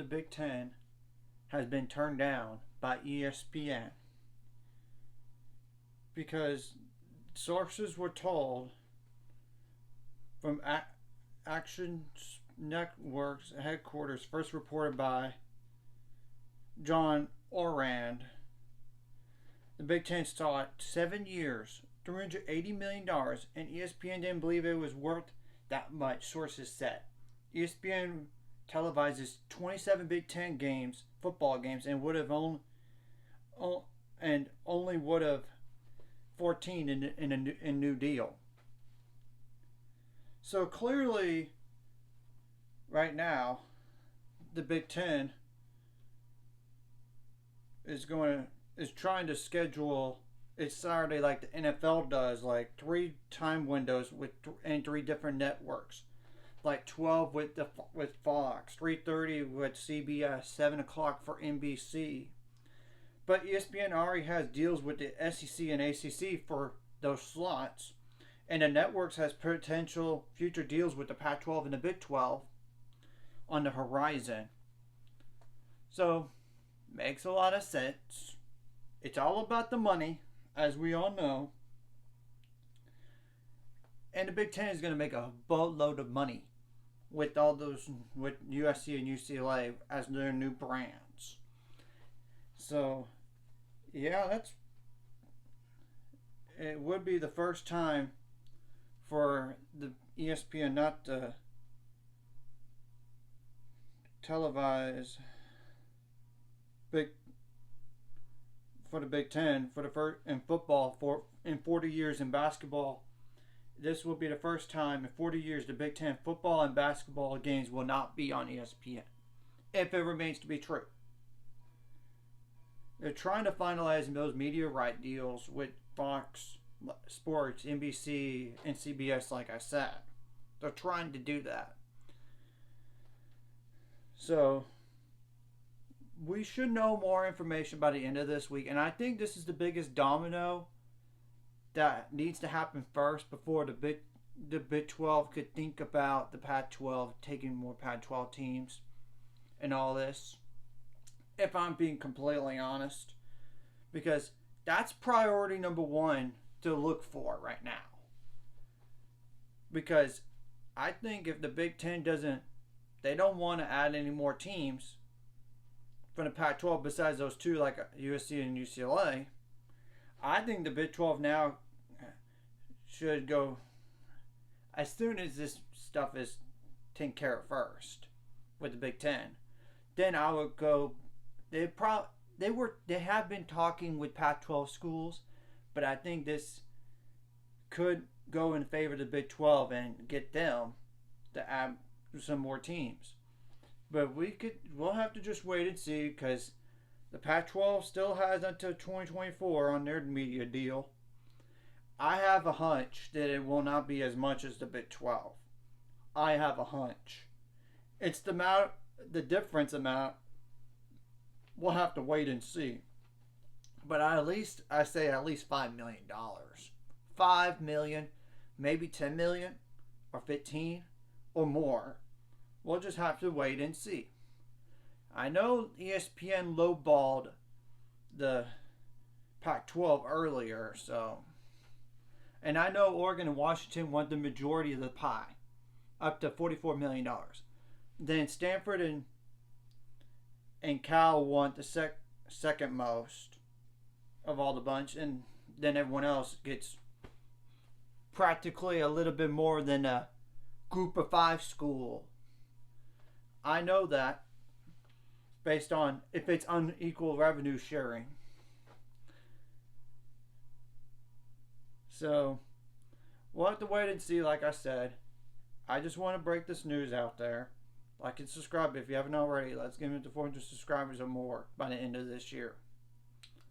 the Big Ten has been turned down by ESPN because sources were told from Action Network's headquarters, first reported by John Orand. The Big Ten sought 7 years, $380 million, and ESPN didn't believe it was worth that much, sources said. ESPN televises 27 Big Ten games, football games, and only would have 14 in a new deal. So clearly, right now, the Big Ten is trying to schedule its Saturday like the NFL does, like 3 time windows and 3 different networks, like 12 with Fox, 3:30 with CBS, 7 o'clock for NBC. But ESPN already has deals with the SEC and ACC for those slots, and the networks has potential future deals with the Pac-12 and the Big 12 on the horizon. So, makes a lot of sense. It's all about the money, as we all know. And the Big Ten is going to make a boatload of money with all those, with USC and UCLA as their new brands. So, yeah, it would be the first time for the ESPN not to televise for the Big Ten for the first in football in 40 years. In basketball, this will be the first time in 40 years the Big Ten football and basketball games will not be on ESPN, if it remains to be true. They're trying to finalize those media right deals with Fox Sports, NBC, and CBS, like I said. They're trying to do that. So, we should know more information by the end of this week. And I think this is the biggest domino that needs to happen first before the Big 12 could think about the Pac-12 taking more Pac-12 teams and all this. If I'm being completely honest. Because that's priority number 1 to look for right now. Because I think if the Big Ten they don't want to add any more teams from the Pac-12 besides those 2 like USC and UCLA. I think the Big 12 now should go as soon as this stuff is taken care of first with the Big Ten. Then I would go. They have been talking with Pac-12 schools, but I think this could go in favor of the Big 12 and get them to add some more teams. But we'll have to just wait and see, because the Pac-12 still has until 2024 on their media deal. I have a hunch that it will not be as much as the Big 12. I have a hunch. It's the difference amount. We'll have to wait and see. But I say at least $5 million. $5 million, maybe $10 million, or 15, or more. We'll just have to wait and see. I know ESPN lowballed the Pac-12 earlier, so. And I know Oregon and Washington want the majority of the pie, up to $44 million. Then Stanford and Cal want the second most of all the bunch, and then everyone else gets practically a little bit more than a group of 5 school. I know that based on if it's unequal revenue sharing. So we'll have to wait and see. Like I said, I just want to break this news out there. Like and subscribe if you haven't already. Let's get into 400 subscribers or more by the end of this year.